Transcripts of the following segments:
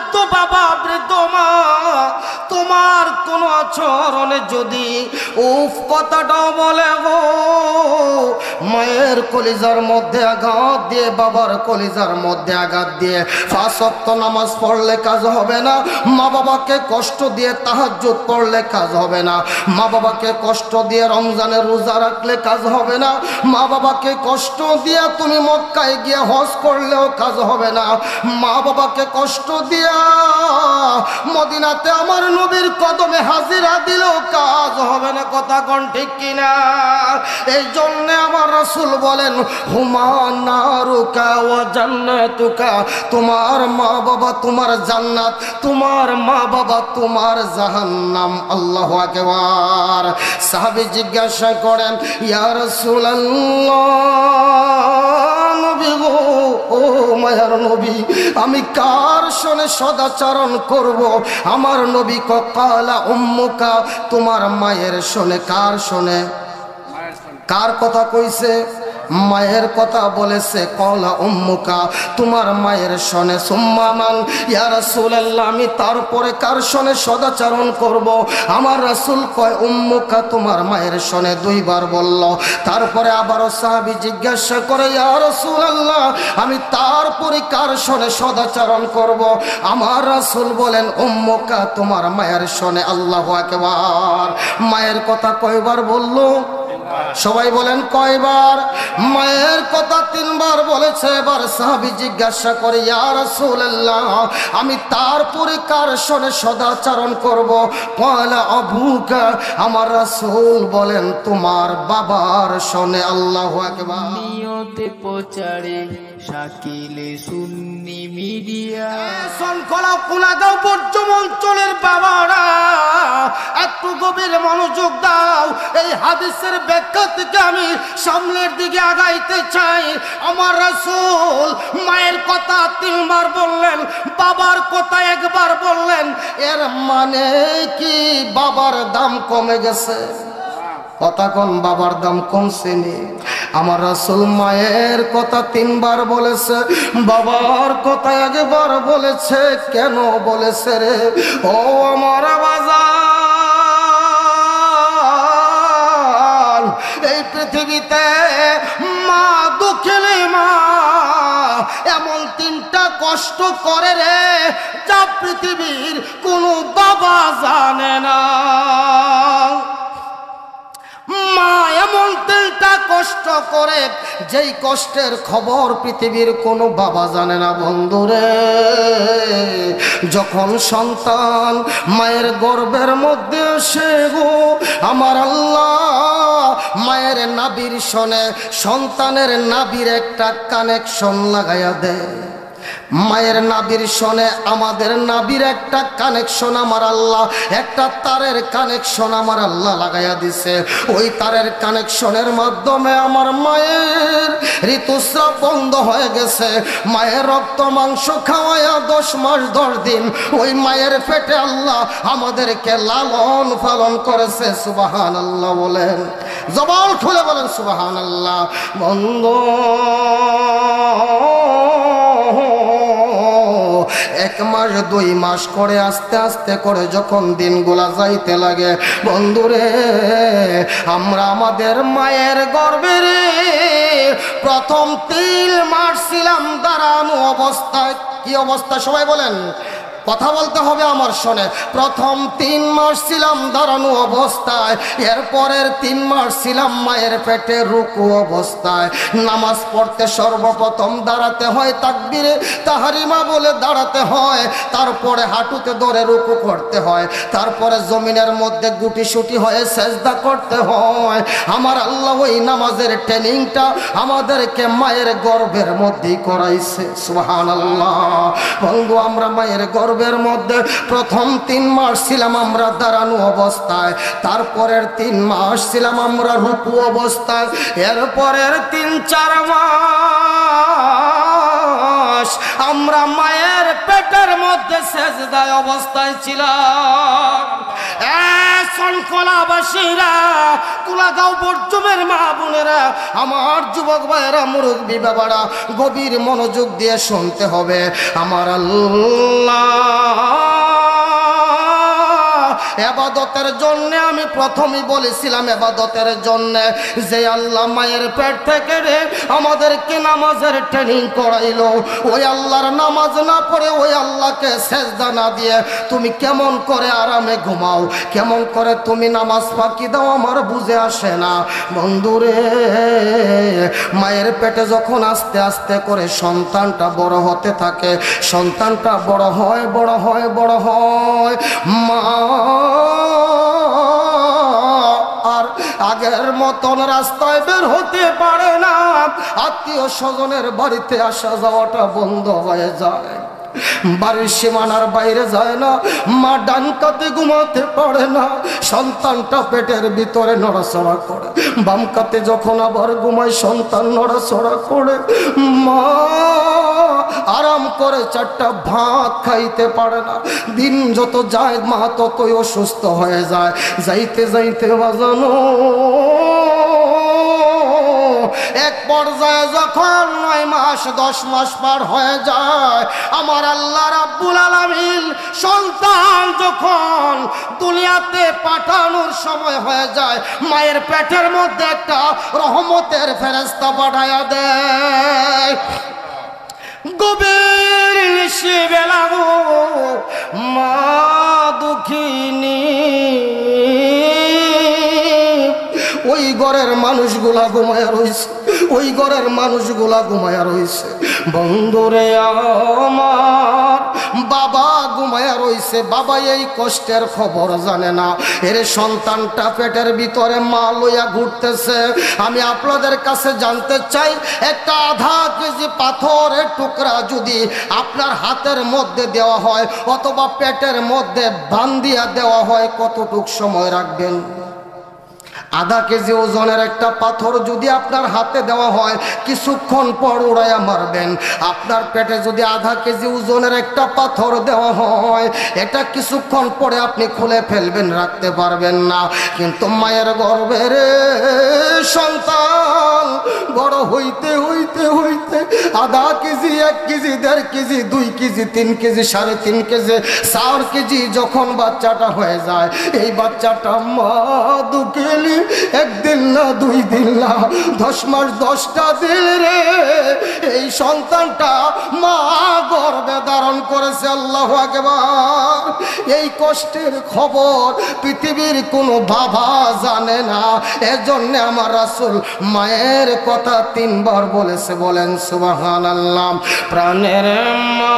বৃদ্ধ বাবা বৃদ্ধ মা তোমার কোন আচরণে যদি উফ কথাটাও বলে গো, মায়ের কলিজার মধ্যে আঘাত দিয়ে বাবার কলিজার মধ্যে আঘাত দিয়ে 5 ওয়াক্ত নামাজ পড়লে কাজ হবে না, মা বাবাকে কষ্ট দিয়ে তাহাজ্জুদ পড়লে কাজ হবে না, মা বাবাকে কষ্ট দিয়ে রমজানের রোজা রাখলে কাজ হবে না, মা বাবাকে কষ্ট দিয়ে তুমি মক্কায় গিয়ে হজ করলেও কাজ হবে না, মা বাবাকে কষ্ট দিয়া মদিনাতে আমার নবীর কদমে হাজিরা দিলেও কাজ হবে না। কথা কোন ঠিক কিনা? এই জন্য আমার রাসূল বলেন হুমা নারুকা ওয়া জান্নাতুকা, তোমার মা বাবা তোমার জান্নাত, তোমার মা বাবা তোমার জাহান্নাম। আল্লাহু আকবার। সাহাবী জিজ্ঞাসা করেন ইয়া রাসূলুল্লাহ, নবী গো, ও মায়ার নবী, আমি কার শোনে সদাচরণ করব? আমার নবী কালা উম্মুকা, তোমার মায়ের শোনে। কার শোনে? কার কথা কইছে? মায়ের কথা বলেছে। কলা উম্মুকা, তোমার মায়ের শোনে। সুম্মা মান ইয়া রাসূলুল্লাহ, আমি তারপরে কার শোনে সদাচরণ করব? আমার রাসূল কয় উম্মুকা, তোমার মায়ের শোনে। 2 বার বলল। তারপরে আবারও সাহাবী জিজ্ঞাসা করে ইয়া রাসূলুল্লাহ, আমি তারপরে কার শোনে সদাচরণ করব? আমার রাসূল বলেন উম্মুকা, তোমার মায়ের শোনে। আল্লাহু আকবার। মায়ের কথা কয়বার বলল? সবাই বলেন কয়বার? মায়ের কথা 3 বার বলেছে। এবার সাহাবী জিজ্ঞাসা করে ইয়া রাসূলুল্লাহ, আমি তারপরে কার শোনে সদাচরণ করব? ক্বালা আবুকা, আমার রাসূল বলেন তোমার বাবার শোনে। আল্লাহু আকবার। নিয়তে প্রচারে শাকিলে সুন্নি মিডিয়া শঙ্কলা কুলাগাঁও পশ্চিম অঞ্চলের বাবারা একটু গভীর মনোযোগ দাও। এই হাদিসের ব্যাখ্যা থেকে আমি সামনের দিকে আগাইতে চাই। আমার রাসূল মায়ের কথা 3 বার বললেন, বাবার কথা 1 বার বললেন। এর মানে কি বাবার দাম কমে গেছে? কথা কোন? বাবার দাম কমছে নি? আমার রাসূল মায়ের কথা 3 বার বলেছে, বাবার কথা 1 বার বলেছে। কেন বলেছে রে? ও আমার বাজান, এই পৃথিবীতে মা দুঃখিনী মা এমন 3টা কষ্ট করে রে, যা পৃথিবীর কোনো বাবা জানে না। মা এমন 3টা কষ্ট করে, যেই কষ্টের খবর পৃথিবীর কোনো বাবা জানে না। বন্ধুরে, যখন সন্তান মায়ের গর্ভের মধ্যে আসে গো, আমার আল্লাহ মায়ের নাভির শোনে, সন্তানের নাভির একটা কানেকশন লাগাইয়া দেয়। মায়ের নাভির শোনে, আমাদের নাভির একটা কানেকশন আমার আল্লাহ, একটা তারের কানেকশন আমার আল্লাহ লাগাইয়া দিছে। ওই তারের কানেকশনের মাধ্যমে আমার মায়ের ঋতুস্রাব বন্ধ হয়ে গেছে। মায়ের রক্ত মাংস খাওয়াইয়া 10 মাস 10 দিন ওই মায়ের পেটে আল্লাহ আমাদেরকে লালন পালন করেছে। সুবহানাল্লাহ বলেন, জবান খুলে বলেন সুবহানাল্লাহ। বন্ধু, 1 মাস 2 মাস করে আস্তে আস্তে করে যখন দিনগুলা যাইতে লাগে, বন্ধুরে, আমরা আমাদের মায়ের গর্ভে প্রথম 3 মাস ছিলাম দাঁড়ানো অবস্থায়। কি অবস্থা? সবাই বলেন, কথা বলতে হবে আমার শোনে। প্রথম 3 মাস ছিলাম দাঁড়ানো অবস্থায়, এরপরের 3 মাস ছিলাম মায়ের পেটে রুকু অবস্থায়। নামাজ পড়তে সর্বপ্রথম দাঁড়াতে হয়, তাকবীরে তাহরিমা বলে দাঁড়াতে হয়, তারপরে হাঁটুতে ধরে রুকু করতে হয়, তারপরে জমিনের মধ্যে গুটি সুটি হয়ে সেজদা করতে হয়। আমার আল্লাহ ওই নামাজের ট্রেনিংটা আমাদেরকে মায়ের গর্ভের মধ্যেই করাইছে। সুবহানাল্লাহ। বন্ধু, আমরা মায়ের গর্ভের মধ্যে প্রথম 3 মাস ছিলাম আমরা দাঁড়ানো অবস্থায়, তারপরের 3 মাস ছিলাম আমরা রুকু অবস্থায়, এরপরের 3-4 মাস আমরা মায়ের পেটের মধ্যে সেজদায় অবস্থায় ছিলাম। শৃঙ্খলাবাসীরা, কুলাগাঁও বর্জমের মা বোনেরা, আমার যুবক ভাইয়েরা, মুরব্বী বাবারা, গভীর মনোযোগ দিয়ে শুনতে হবে। আমার আল্লাহ ইবাদতের জন্য, আমি প্রথমেই বলেছিলাম ইবাদতের জন্য, যে আল্লাহ মায়ের পেট থেকে রে আমাদেরকে নামাজের ট্রেনিং করাইলো, ওই আল্লাহর নামাজ না পড়ে, ওই আল্লাহকে সেজদা না দিয়ে তুমি কেমন করে আরামে ঘুমাও, কেমন করে তুমি নামাজ ফাঁকি দাও, আমার বুঝে আসে না। বন্ধুরে, মায়ের পেটে যখন আস্তে আস্তে করে সন্তানটা বড় হতে থাকে, সন্তানটা বড় হয় বড় হয় বড় হয়, মা আর আগের মতন রাস্তায় বের হতে পারে না, আত্মীয় স্বজনের বাড়িতে আসা যাওয়াটা বন্ধ হয়ে যায়, বাড়ির সীমানার বাইরে যায় না, মা ডান কাতে ঘুমাতে পারে না, সন্তানটা পেটের ভিতরে নড়াচড়া করে, বাম কাতে যখন আবার ঘুমায় সন্তান নড়াচড়া করে, মা আরাম করে চারটা ভাত খাইতে পারে না। দিন যত যায় মা ততই অসুস্থ হয়ে যায়, যাইতে যাইতে বাজানো এক পর্যায়ে যখন 9 মাস 10 মাস পার হয়ে যায়, আমার আল্লাহ রাব্বুল আলামিন সন্তান যখন দুনিয়াতে পাঠানোর সময় হয়ে যায়, মায়ের পেটের মধ্যে একটা রহমতের ফেরেশতা পাঠায়া দেয়। গভীর নিশিবেলা গো, মা দুঃখিনী, ওই ঘরের মানুষগুলা ঘুমায়া রইছে, ওই ঘরের মানুষগুলা ঘুমায়া রইছে। বন্ধুরে আমার, বাবা ঘুমায়া রইছে, বাবা এই কষ্টের খবর জানে না, এর সন্তানটা পেটের ভিতরে মা লইয়া ঘুরতেছে। আমি আপনাদের কাছে জানতে চাই, একটা আধা কেজি পাথরের টুকরা যদি আপনার হাতের মধ্যে দেওয়া হয় অথবা পেটের মধ্যে বান্ধিয়া দেওয়া হয়, কতটুক সময় রাখবেন? আধা কেজি ওজনের একটা পাথর যদি আপনার হাতে দেওয়া হয়, কিছুক্ষণ পর উড়াইয়া মারবেন। আপনার পেটে যদি আধা কেজি ওজনের একটা পাথর দেওয়া হয়, এটা কিছুক্ষণ পরে আপনি খুলে ফেলবেন, রাখতে পারবেন না। কিন্তু মায়ের গর্ভের সন্তান বড় হইতে হইতে হইতে আধা KG, 1 KG, 1.5 KG, 2 KG, 3 KG, 3.5 KG, 4 KG যখন বাচ্চাটা হয়ে যায়, এই বাচ্চাটা মা দুকেলি 1 দিন না 2 দিন না 10 মাস 10টা দিন রে, এই সন্তানটা মা গর্ভে ধারণ করেছে। আল্লাহু আকবার। এই কষ্টের খবর পৃথিবীর কোনো বাবা জানে না, এজন্য আমার রাসূল মায়ের কথা 3 বার বলেছে। বলেন সুবহানাল্লাহ। প্রাণের মা,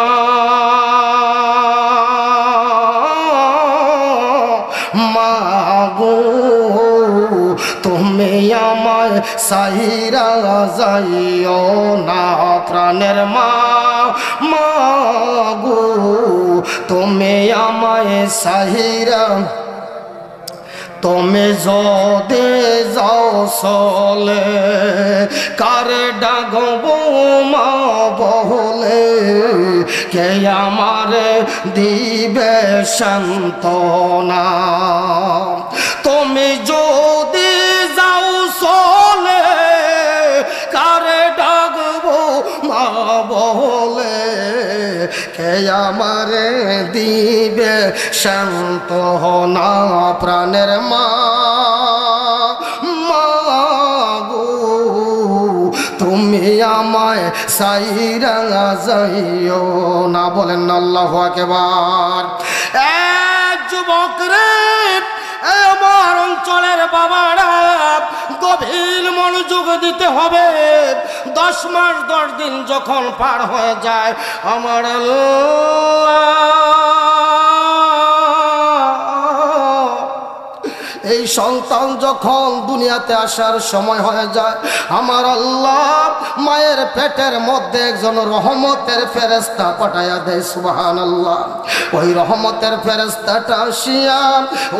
মা গো তুমি আমায় সাইরা যাইও না, প্রাণের মা, মা গো তুমি আমায় সাইরা, তুমি যদি যাও চলে কার ডাকবো মা বলে, কে আমারে দিবে সান্ত্বনা। তুমি যদি যাও চলে কার ডাকবো মা বলে, কে আমারে দিবে সান্ত্বনা। প্রাণের মা, মা গো তুমি আমায় সাইরা যাইও না। বলেন আল্লাহু আকবার। যুবক রে, আমার অঞ্চলের বাবারা, গভীর মনোযোগ দিতে হবে। 10 মাস 10 দিন যখন পার হয়ে যায়, আমার আল্লাহ এই সন্তান যখন দুনিয়াতে আসার সময় হয়ে যায়, আমার আল্লাহ মায়ের পেটের মধ্যে একজন রহমতের ফেরেশতা পাঠায়া দেয়। সুবহানাল্লাহ। ওই রহমতের ফেরেশতাটা আসিয়া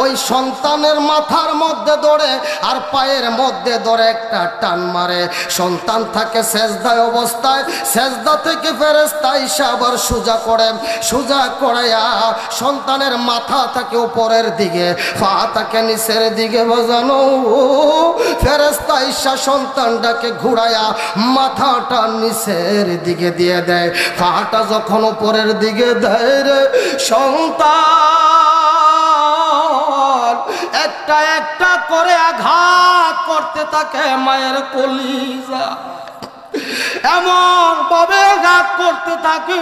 ওই সন্তানের মাথার মধ্যে ধরে আর পায়ের মধ্যে ধরে একটা টান মারে। সন্তান থাকে সেজদায় অবস্থায়, সেজদা থেকে ফেরেশতা এসে আবার সোজা করে, সোজা করাইয়া সন্তানের মাথা থাকে উপরের দিকে, পা থাকে নিচের দিকে বাজানো। ফেরেশতা এসে সন্তানটাকে ঘুরাইয়া মাথাটা নিচের দিকে দিয়ে দেয়, পাটা যখন উপরের দিকে দেয় রে সন্তান একটা একটা করে আঘাত করতে থাকে মায়ের কলিজা, এমন ভাবে আঘাত করতে থাকে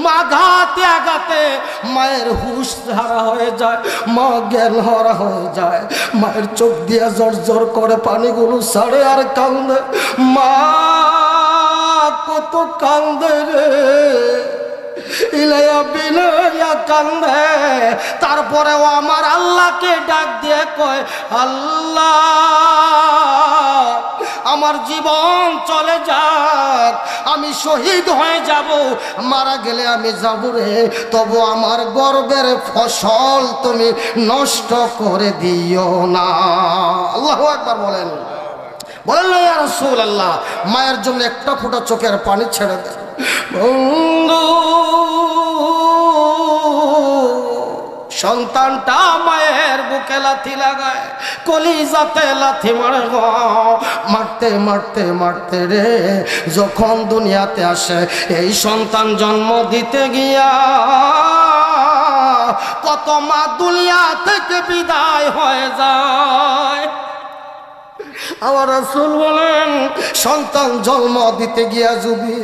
মা আঘাতে আঘাতে মায়ের হুঁশ হারা হয়ে যায়, মা জ্ঞান হারা হয়ে যায়। মায়ের চোখ দিয়া জর জর করে পানিগুলো ছাড়ে আর কান্দে। মা কত কান্দে রে, ইলাইয়া বিনাইয়া কান্দে। তারপরেও আমার আল্লাহকে ডাক দিয়ে কয়, আল্লাহ আমার জীবন চলে যাক, আমি শহীদ হয়ে যাব, মারা গেলে আমি যাব রে, তবু আমার গর্বের ফসল তুমি নষ্ট করে দিও না। আল্লাহু আকবার বলেন, বলেন না ইয়া রাসূলুল্লাহ। মায়ের জন্য একটা ফোঁটা চোখের পানি ছেড়ে দেন বন্ধু। সন্তানটা মায়ের বুকে লাথি লাগায়, কলিজাতে লাথি মারে, মারতে মারতে মারতে রে যখন দুনিয়াতে আসে এই সন্তান জন্ম দিতে গিয়া কত মা দুনিয়া থেকে বিদায় হয়ে যায়। আমার রাসূল বলেন, সন্তান জন্ম দিতে গিয়া যদি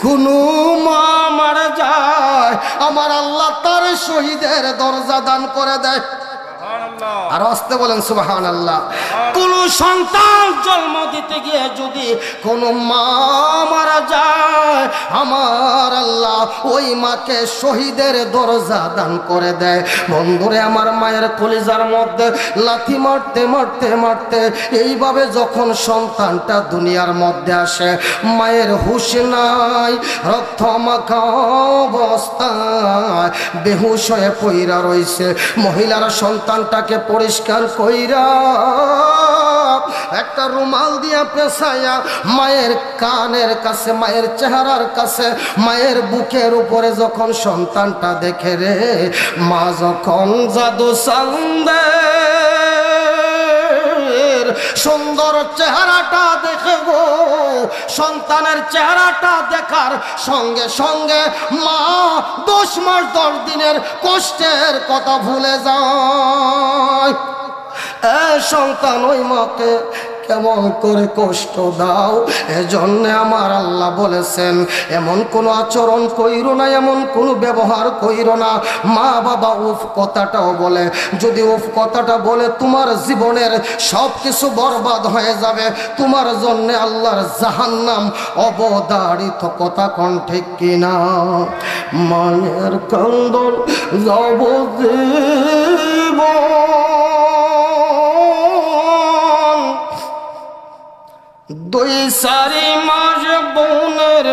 কোনো মা মারা যায়, আমার আল্লাহ তার শহীদের দরজা দান করে দেয়। আর আসতে বলেন সুবহানাল্লাহ। কোন সন্তান জন্ম দিতে গিয়ে যদি কোন মা মারা যায়, আমার আল্লাহ ওই মাকে শহীদের দরজা দান করে দেয়। বন্ধুরে আমার, মায়ের কলিজার মধ্যে লাথি মারতে মারতে মারতে এইভাবে যখন সন্তানটা দুনিয়ার মধ্যে আসে, মায়ের হুঁশ নাই, রক্ত মাখা অবস্থায় বেহুশ হয়ে পইরা রইছে। মহিলারা সন্তানটাকে পরিষ্কার কইরা একটা রুমাল দিয়া পেছাইয়া মায়ের কানের কাছে, মায়ের চেহারার কাছে, মায়ের বুকের উপরে যখন সন্তানটা দেখে রে, মা যখন জাদু চান্দে সুন্দর চেহারাটা দেখে গো, সন্তানের চেহারাটা দেখার সঙ্গে সঙ্গে মা 10 মাস 10 দিনের কষ্টের কথা ভুলে যায়। সন্তান ওই মাকে কেমন করে কষ্ট দাও। এজন্য আমার আল্লাহ বলেছেন, এমন কোন আচরণ কইরো না, এমন কোন ব্যবহার কইরো না। মা বাবা উফ কথাটাও বলে, যদি উফ কথাটা বলে তোমার জীবনের সব কিছু বরবাদ হয়ে যাবে, তোমার জন্য আল্লাহর জাহান্নাম অবধারিত। কথা কোন ঠিক কিনা? মায়ের কান্দন দুই 4 মাস বোনের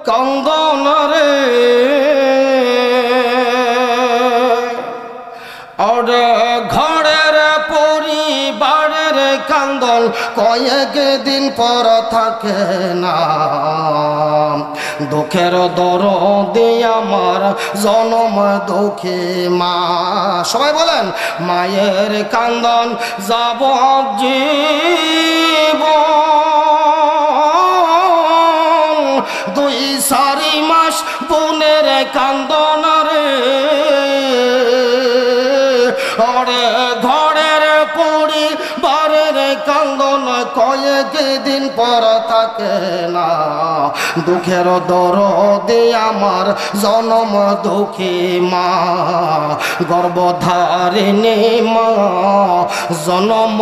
কান্দন রে, আর ঘরের পরিবারের কান্দন কয়েক দিন পর থাকে না। দুঃখের দরদে আমার জনম দুঃখী মা। সবাই বলেন, মায়ের কান্দন যাব জীবন, 2-4 মাস বোনের কান্দন রে, ওরে ঘরের পরিবারের কান্দন কয়েক দিন পর থাকে না। দুঃখের দরদে আমার জনম দুঃখী মা, গর্ভধারিণী মা, জনম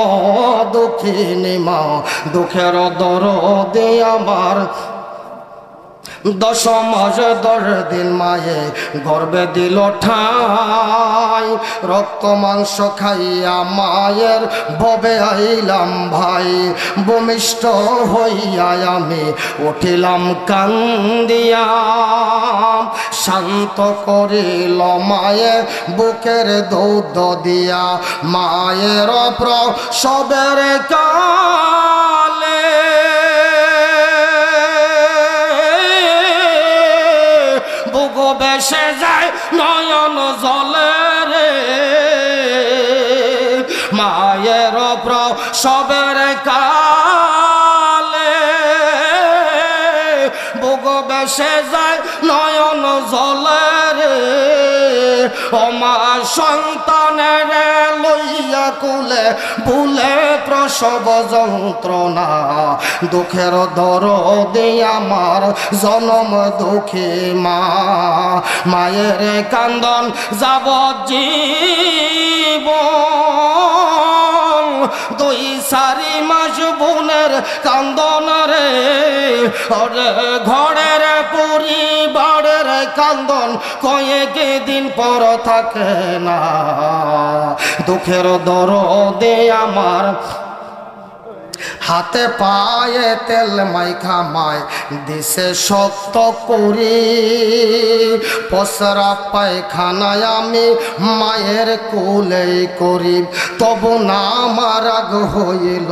দুঃখিনী মা। দুঃখের দরদে আমার 10 মাস 10 দিন মায়ে গর্ভে দিল ঠাই, রক্ত মাংস খাইয়া মায়ের ভবে আইলাম ভাই, ভূমিষ্ঠ হইয়া আমি উঠিলাম কান্দিয়া, শান্ত করিল মায়ে বুকের দুধ দিয়া, মায়ের প্রসবের কালে বেসে যায় নয়ন জলে রে, মায়ের প্রসবের কালে বুক বেসে যায় নয়ন জলে রে, ও মা সন্তানের লইয়া কুলে ভুলে প্রসব যন্ত্রণা, দুঃখের দরদে আমার জনম দুঃখী মা, মায়ের কান্দন যাবজ্জীবন, 2-4 মাস বোনের কান্দন রে, ওরে ঘরের পরিবারের কান্দন কয়েক দিন পর থাকে না, দুঃখের দরদে আমার হাতে পায়ে তেল মাইখা মায় দিছে শক্ত করি, পসরা পায়খানায় আমি মায়ের কোলেই করি, তবু না আমার রাগ হইল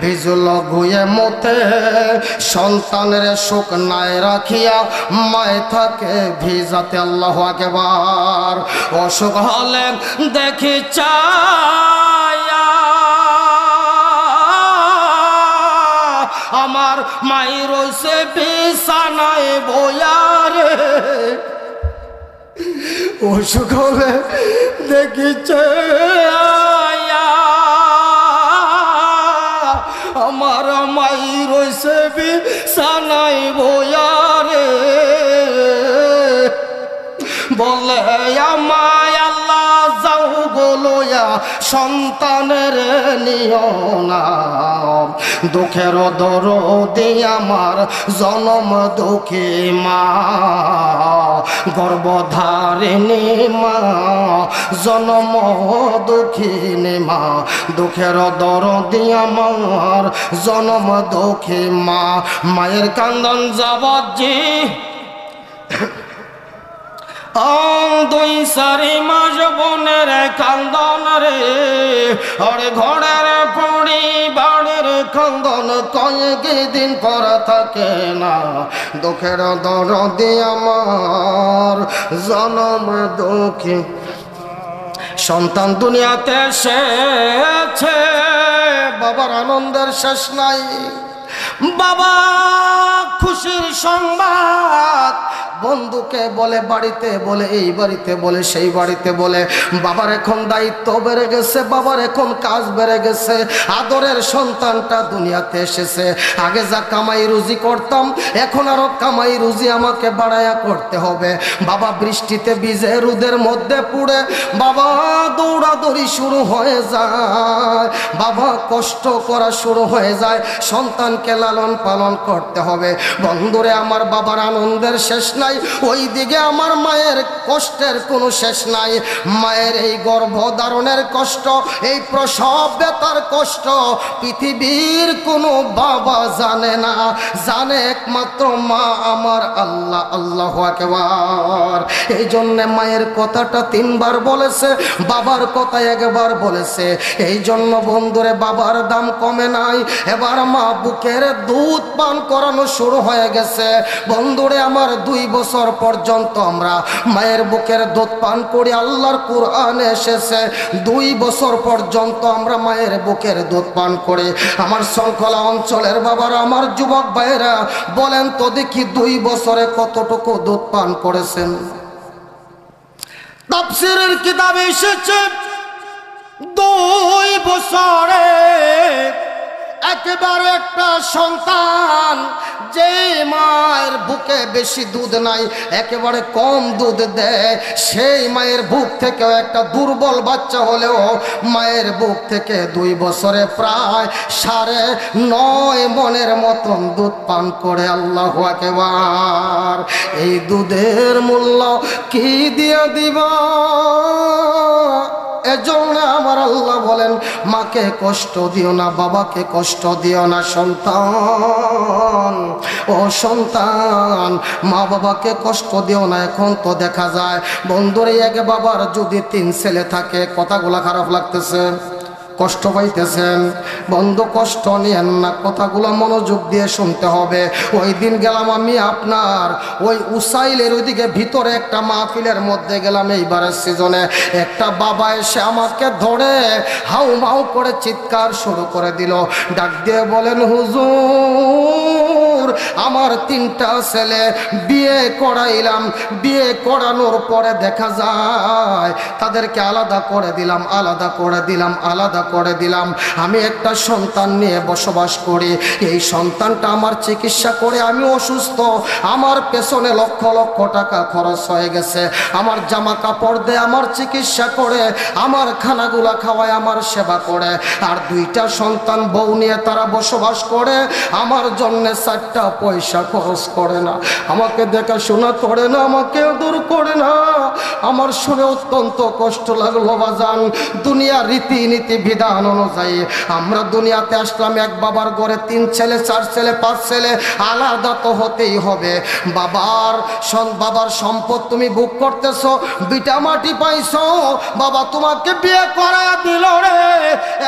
ভিজল গুয়ে মতে, সন্তানের শোক নাই রাখিয়া মায় থাকে ভিজাতে। আল্লাহু আকবার। অসুখ হলে দেখি চায়া আমার মাই রইছে বিছানায় বয়ারে, অসুখ হলে দেখিছে আমার মাই রইছে বিছানায় বয়ারে, বলে আমায় আল্লাহ যাও গোলয়া সন্তানের নিও না, দুঃখের দরদে আমার জনম দুঃখী মা, গর্ভধারিণী মা জনম দুঃখিনী মা, দুঃখের দরদে আমার জনম দুঃখী মা, মায়ের কান্দন যাবজ্জী 2-4 মাস বোনের কান্দন রে, ওরে ঘরের পরিবারের কান্দন কয়েক দিন পর থাকে না, দুঃখের দরদে আমার জনম দুঃখী সন্তান দুনিয়াতে এসেছে, বাবার আনন্দের শেষ নাই, বাবা খুশির সংবাদ বন্ধুকে বলে, বাড়িতে বলে, এই বাড়িতে বলে, সেই বাড়িতে বলে, বাবার এখন দায়িত্ব বেড়ে গেছে, বাবার এখন কাজ বেড়ে গেছে, আদরের সন্তানটা দুনিয়াতে এসেছে, আগে যা কামাই রুজি করতাম এখন আরো কামাই রুজি আমাকে বাড়ায়া করতে হবে, বাবা বৃষ্টিতে ভিজে রোদের মধ্যে পুড়ে বাবা দৌড়াদৌড়ি শুরু হয়ে যায়, বাবা কষ্ট করা শুরু হয়ে যায়, সন্তানকে লালন পালন করতে হবে। বন্ধুরে আমার বাবার আনন্দের শেষ নাই, ওই দিকে আমার মায়ের কষ্টের কোনো শেষ নাই, মায়ের এই গর্ভধারণের কষ্ট, এই প্রসব ব্যথার কষ্ট পৃথিবীর কোনো বাবা জানে না, জানে একমাত্র মা আমার আল্লাহ। আল্লাহু আকবার। এই জন্য মায়ের কথাটা 3 বার বলেছে, বাবার কথা 1 বার বলেছে। এই জন্য বন্ধুরে বাবার দাম কমে নাই, এবার মা বুকের দুধ পান করানো শুরু হয়ে গেছে। বন্ধুরে আমার 2 বছর পর্যন্ত আমরা মায়ের বুকের দুধ পান করি, আল্লাহর কোরআনে এসেছে 2 বছর পর্যন্ত আমরা মায়ের বুকের দুধ পান করি। আমার শৃঙ্খলা অঞ্চলের বাবারা, আমার যুবক ভাইয়েরা বলেন তো দেখি 2 বছরে কতটুকু দুধ পান করেছেন? তাফসীরের কিতাবে এসেছে 2 বছরে একেবারে একটা সন্তান যে মায়ের বুকে বেশি দুধ নাই, একেবারে কম দুধ দেয়, সেই মায়ের বুক থেকেও একটা দুর্বল বাচ্চা হলেও মায়ের বুক থেকে 2 বছরে প্রায় 9.5 মণের মতন দুধ পান করে। আল্লাহু আকবার। এই দুধের মূল্য কি দিয়ে দিবা? এজন্য আমার আল্লাহ বলেন, মাকে কষ্ট দিও না, বাবাকে কষ্ট দিও না। সন্তান, ও সন্তান, মা বাবাকে কষ্ট দিও না। এখন তো দেখা যায় বন্ধুরে, এক বাবার যদি 3 ছেলে থাকে, কথাগুলা খারাপ লাগতেছে, কষ্ট পাইতেছেন বন্ধু, কষ্ট নিয়েন না, কথাগুলো মনোযোগ দিয়ে শুনতে হবে। ওই দিন গেলাম আমি আপনার ওই উসাইলের ওইদিকে ভিতরে একটা মাহফিলের মধ্যে গেলাম এইবারের সিজনে। একটা বাবা এসে আমাকে ধরে হাউ মাউ করে চিৎকার শুরু করে দিল, ডাক দিয়ে বলেন, হুজুর আমার 3টা ছেলে বিয়ে করাইলাম, বিয়ে করানোর পরে দেখা যায় তাদেরকে আলাদা করে দিলাম, আলাদা করে দিলাম, আলাদা করে দিলাম। আমি একটা সন্তান নিয়ে বসবাস করি, এই সন্তানটা আমার চিকিৎসা করে, আমি অসুস্থ, আমার পেছনে লক্ষ লক্ষ টাকা খরচ হয়ে গেছে, আমার জামা কাপড় দেয়, আমার চিকিৎসা করে, আমার খানাগুলা খাওয়ায়, আমার সেবা করে। আর 2টা সন্তান বউ নিয়ে তারা বসবাস করে, আমার জন্য 4টা পয়সা খরচ করে না, আমাকে দেখাশোনা করে না, আমাকে দূর করে না। আমার শুনে অত্যন্ত কষ্ট লাগলো বাজান। দুনিয়া রীতিনীতি বিধান অনুযায়ী আমরা দুনিয়াতে আসলাম, এক বাবার ঘরে 3 ছেলে, 4 ছেলে, 5 ছেলে, আলাদা তো হতেই হবে। বাবার সম্পদ তুমি ভোগ করতেছো, বিটা মাটি পাইছো, বাবা তোমাকে বিয়ে করা দিল রে।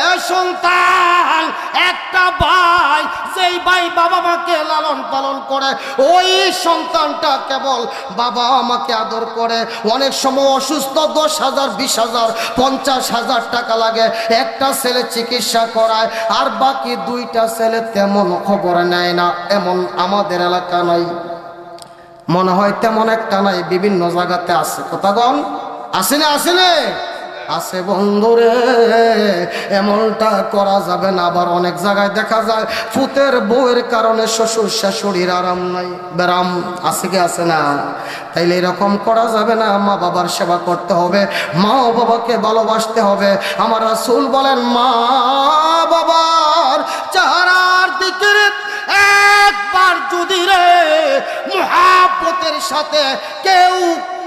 এ সন্তান, একটা ভাই, যেই ভাই বাবা মাকে লালন পালন করে, ওই সন্তানটা কেবল বাবা আমাকে আদর করে। অনেক সময় অসুস্থ 10,000, 20,000, 50,000 টাকা লাগে, একটা ছেলে চিকিৎসা করায়, আর বাকি 2টা ছেলে তেমন খবর নেয় না। এমন আমাদের এলাকা নাই, মনে হয় তেমন একটা নাই, বিভিন্ন জায়গাতে আছে। কথা কন, আসেনে আসেনে আছে বন্ধুরে, এমনটা করা যাবে না। আবার অনেক জায়গায় দেখা যায় ফুতের বউয়ের কারণে শ্বশুর শাশুড়ির আরাম নাই, ব্যারাম আছে কি আছে না? তাইলে এরকম করা যাবে না। মা বাবার সেবা করতে হবে, মা বাবাকে ভালোবাসতে হবে। আমার রাসূল বলেন, মা বাবার চেহারার দিকে একবার যদি রে মুহাব্বতের সাথে কেউ,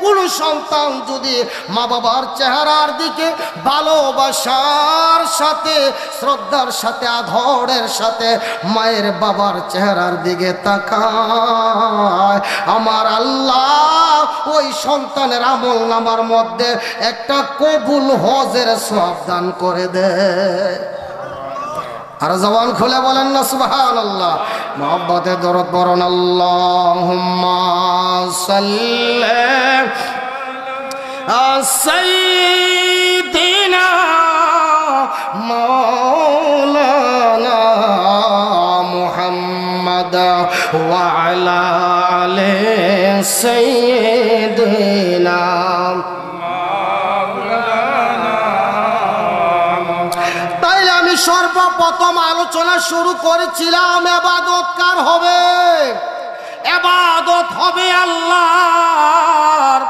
কোন সন্তান যদি মা বাবার চেহারার দিকে ভালোবাসার সাথে, শ্রদ্ধার সাথে, আদরের সাথে মায়ের বাবার চেহারার দিকে তাকায়, আমার আল্লাহ ওই সন্তানের আমল নামার মধ্যে একটা কবুল হজের সওয়াব দান করে দেয়। আর জবান খুলে বলেন না সুবহানাল্লাহ। মুহাব্বতে দরুদ পড়ুন, আল্লাহুম্মা সাল্লি সাইয়্যিদিনা মাওলানা মুহাম্মাদ ওয়া আলা আলি সাইয়্যিদিনা। সর্বপ্রথম আলোচনা শুরু করেছিলাম, ইবাদত কার হবে? ইবাদত হবে আল্লাহর।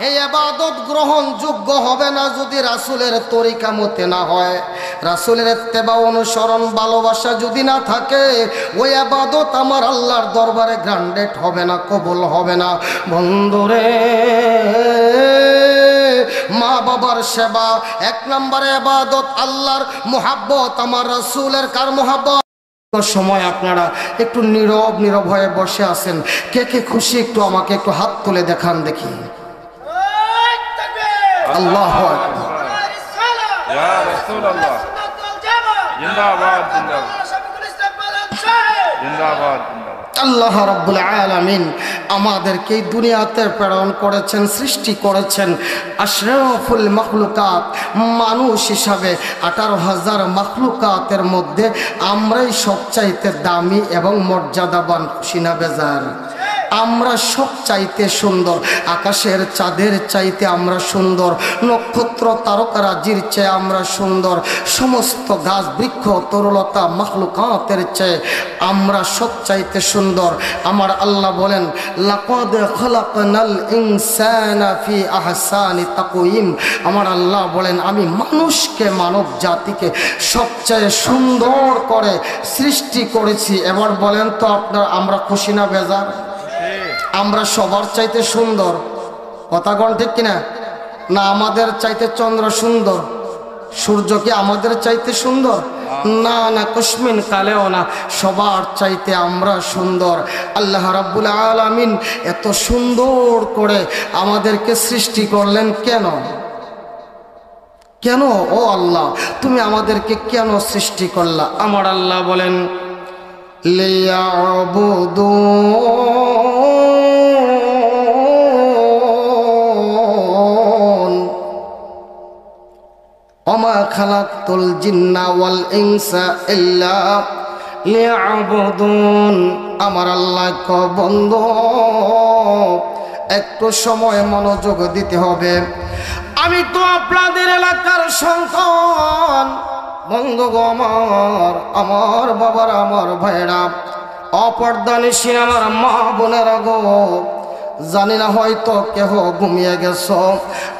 এই ইবাদত গ্রহণযোগ্য হবে না যদি রাসূলের তরিকা মতে না হয়, রাসূলের ইত্তেবা, অনুসরণ, ভালোবাসা যদি না থাকে, ওই ইবাদত আমার আল্লাহর দরবারে গ্রান্ডেড হবে না, কবুল হবে না। বন্ধুরে, মা বাবার সেবা 1 নম্বরে ইবাদত, আল্লাহর মুহাব্বত, আমার রাসূলের কার মুহাব্বত? সময় আপনারা একটু নীরব নীরব হয়ে বসে আছেন, কে কে খুশি একটু আমাকে একটু হাত তুলে দেখান দেখি। আল্লাহু আকবার, ইয়া রাসূলুল্লাহ, জিন্দাবাদ জিন্দাবাদ জিন্দাবাদ। আল্লাহ রাব্বুল আলামিন আমাদেরকে এই দুনিয়াতে প্রেরণ করেছেন, সৃষ্টি করেছেন আশরাফুল মাখলুকাত, মানুষ হিসাবে 18,000 মাখলুকাতের মধ্যে আমরাই সবচাইতে দামি এবং মর্যাদাবান, খুশি না বেজার? আমরা সব চাইতে সুন্দর, আকাশের চাঁদের চাইতে আমরা সুন্দর, নক্ষত্র তারকারাজির চেয়ে আমরা সুন্দর, সমস্ত গাছ বৃক্ষ তরুলতা মাখলুকাতের চেয়ে আমরা সব চাইতে সুন্দর। আমার আল্লাহ বলেন লাকাদ খালাকনাল ইনসানা ফি আহসানি তাকওয়িম। আমার আল্লাহ বলেন আমি মানুষকে, মানব জাতিকে সবচেয়ে সুন্দর করে সৃষ্টি করেছি। এবার বলেন তো আপনার আমরা খুশি না বেজার? আমরা সবার চাইতে সুন্দর, কথা কোন ঠিক কিনা? না আমাদের চাইতে চন্দ্র সুন্দর, সূর্য কি আমাদের চাইতে সুন্দর? না না, কসমিন কালেও না, সবার চাইতে আমরা সুন্দর। আল্লাহ রাব্বুল আলামিন এত সুন্দর করে আমাদেরকে সৃষ্টি করলেন কেন? কেন ও আল্লাহ তুমি আমাদেরকে কেন সৃষ্টি করলা? আমার আল্লাহ বলেন লিয়াবুদু ওমা খালাকতুল জিন্না ওয়াল ইনসা ইল্লা লিয়াবুদুন। আমার আল্লাহ কো বন্ধু একটু সময় মনোযোগ দিতে হবে। আমি তো আপনাদের এলাকার সন্তান, বন্ধু গো আমার বাবার, আমার ভাইরা, অপর্দানিসীন আমার মা বোনেরা গো, জানি না হয়তো কেহ ঘুমিয়ে গেছো।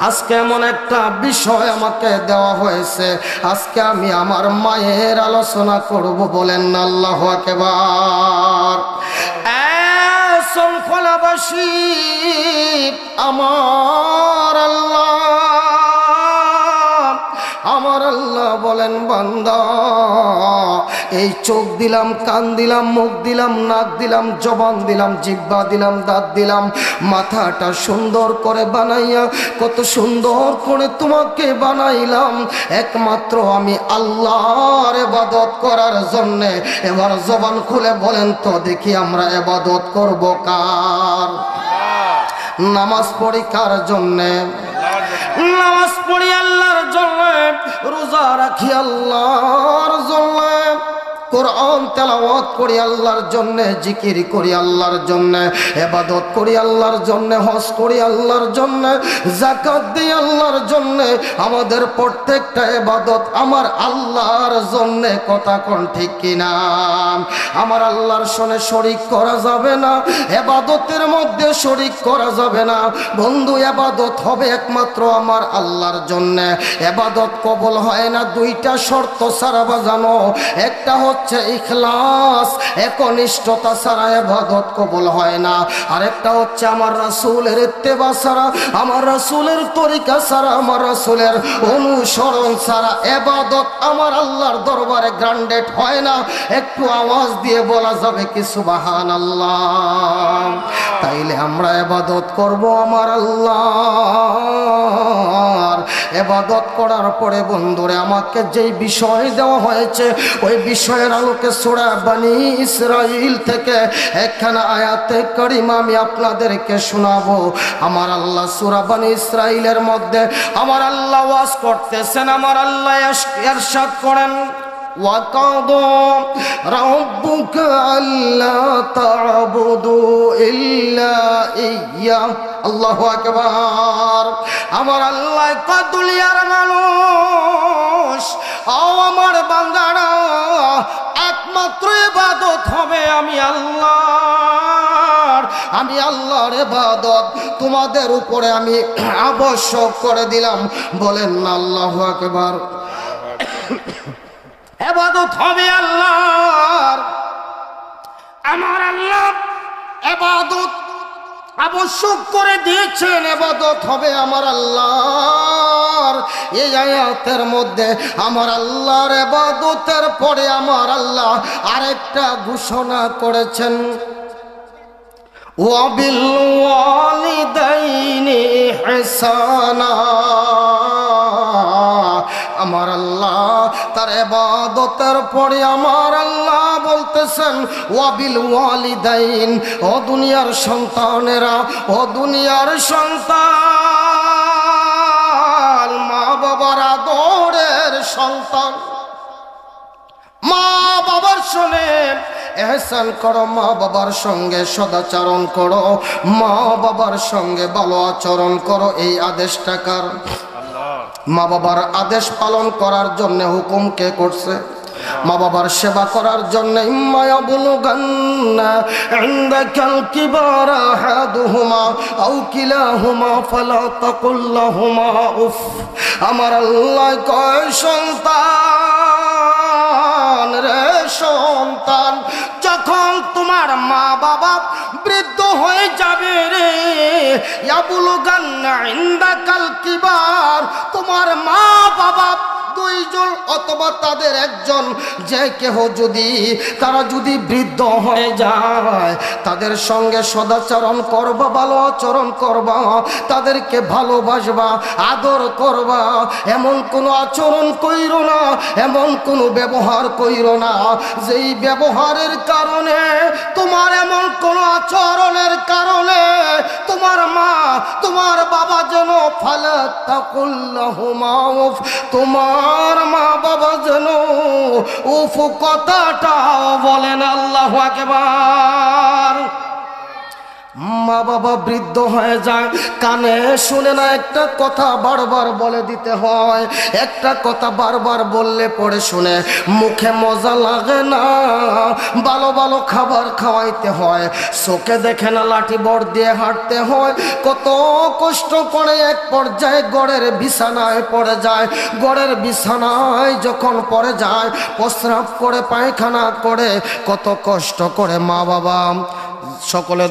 আজকে এমন একটা বিষয় আমাকে দেওয়া হয়েছে, আজকে আমি আমার মায়ের আলোচনা করব। বলেন না আল্লাহু আকবার। শৃঙ্খলাবাসী আমার আল্লাহ বলেন বান্দা এই চোখ দিলাম, কান দিলাম, মুখ দিলাম, নাক দিলাম, জবান দিলাম, জিহ্বা দিলাম, দাঁত দিলাম, মাথাটা সুন্দর করে বানাইয়া কত সুন্দর করে তোমাকে বানাইলাম একমাত্র আমি আল্লাহর ইবাদত করার জন্যে। এবার জবান খুলে বলেন তো দেখি আমরা ইবাদত করব কার? নামাজ পড়ি কার জন্যে? নামাজ পড়ি আল্লাহর জন্য, রোজা রাখি আল্লাহর জন্য, কোরআন তেলাওয়াত করি আল্লাহর জন্য, জিকির করি আল্লাহর জন্য, ইবাদত করি আল্লাহর জন্য, হজ করি আল্লাহর জন্য, যাকাত দিই আল্লাহর জন্য। আমাদের প্রত্যেকটা ইবাদত আমার আল্লাহর জন্য। কথা কোন ঠিক কিনা? আমার আল্লাহর সঙ্গে শরীক করা যাবে না, ইবাদতের মধ্যে শরীক করা যাবে না। বন্ধু ইবাদত হবে একমাত্র আমার আল্লাহর জন্য। ইবাদত কবুল হয় না দুইটা শর্ত ছাড়া বাজানো, একটা হচ্ছে ইখলাস, একনিষ্ঠতা ছাড়া ইবাদত কবুল হয় না। আরেকটা হচ্ছে আমার রাসূলের ইত্তেবা ছাড়া, আমার রাসূলের তরিকা ছাড়া, আমার রাসূলের অনুসরণ ছাড়া ইবাদত আমার আল্লাহর দরবারে গ্রান্ডেড হয় না। একটু আওয়াজ দিয়ে বলা যাবে কি সুবহানাল্লাহ? তাইলে আমরা ইবাদত করব আমার আল্লাহর। ইবাদত করার পরে বন্ধুরে আমাকে যেই বিষয় দেওয়া হয়েছে ওই বিষয়ের আলোকে সূরা বনী ইসরাইল থেকে একখানা আয়াতে কারিমা আমি আপনাদেরকে শোনাবো। আমার আল্লাহ সূরা বনী ইসরাইলের মধ্যে আমার আল্লাহ ওয়াজ করতেছেন। আমার আল্লাহ ইরশাদ করেন وَقَضَى رَبُّكَ أَلَّا تَعْبُدُوا إِلَّا إِيَّاهُ। আল্লাহু আকবার। আমার আল্লাহ দুনিয়ার মানুষ, আমার বান্দারা, একমাত্র ইবাদত হবে আমি আল্লাহর। আমি আল্লাহর ইবাদত তোমাদের উপরে আমি আবশ্যক করে দিলাম। বলেন না আল্লাহু আকবার। ইবাদত হবে আল্লাহর। আমার আল্লাহ ইবাদত আবশ্যক করে দিয়েছেন, ইবাদত হবে আমার আল্লাহর। এই আয়াতের মধ্যে আমার আল্লাহর ইবাদতের পরে আমার আল্লাহ আরেকটা ঘোষণা করেছেন, ওয়াবিল ওয়ালিদাইনি ইহসানা। আমার আল্লাহ তার ইবাদতের পরে আমার আল্লাহ বলতেছেন ওয়াবিল ওয়ালিদাইন, ও দুনিয়ার সন্তানেরা, ও দুনিয়ার সন্তান, মা বাবার আদরের সন্তান, মা বাবার শুনে এহসান করো, মা বাবার সঙ্গে সদাচরণ করো, মা বাবার সঙ্গে ভালো আচরণ করো। এই আদেশটা কার? মা বাবার আদেশ পালন করার জন্য হুকুম কে করছে? মা বাবার সেবা করার জন্য। ইম্মা ইয়াবলুগান্না ইনদাকাল কিবারা আহাদুহুমা আও কিলাহুমা ফালা তাকুল লাহুমা উফ। আমার আল্লাহ কয়, সন্তান রে সন্তান, যখন তোমার মা বাবা বৃদ্ধ হয়ে যাবে রে, ইয়াবলুগান্না ইনদাকাল কিবার, তোমার মা বাবা দুইজন অথবা তাদের একজন যে কেহ যদি তারা যদি বৃদ্ধ হয়ে যায়, তাদের সঙ্গে সদাচরণ করবা, ভালো আচরণ করবা, তাদেরকে ভালোবাসবা, আদর করবা। এমন কোনো আচরণ কইরো না, এমন কোনো ব্যবহার কইরো না যেই ব্যবহারের কারণে, তোমার এমন কোনো আচরণের কারণে তোমার মা তোমার বাবা যেন ফালা তাকুল লাহুমা উফ, তোমার মা বাবা যেন উফ কথাটা বলেন। আল্লাহু আকবার। মা বাবা বৃদ্ধ হয়ে যায়, কানে শুনে না, একটা কথা বারবার বলে দিতে হয়, একটা কথা বারবার বললে পরে শুনে, মুখে মজা লাগে না, ভালো ভালো খাবার খাওয়াইতে হয়, চোখে দেখে না লাঠি বর দিয়ে হাঁটতে হয়, কত কষ্ট করে এক পর্যায়ে গড়ের বিছানায় পড়ে যায়। গড়ের বিছানায় যখন পড়ে যায়, প্রস্রাব করে পায়খানা করে, কত কষ্ট করে মা বাবা সকলে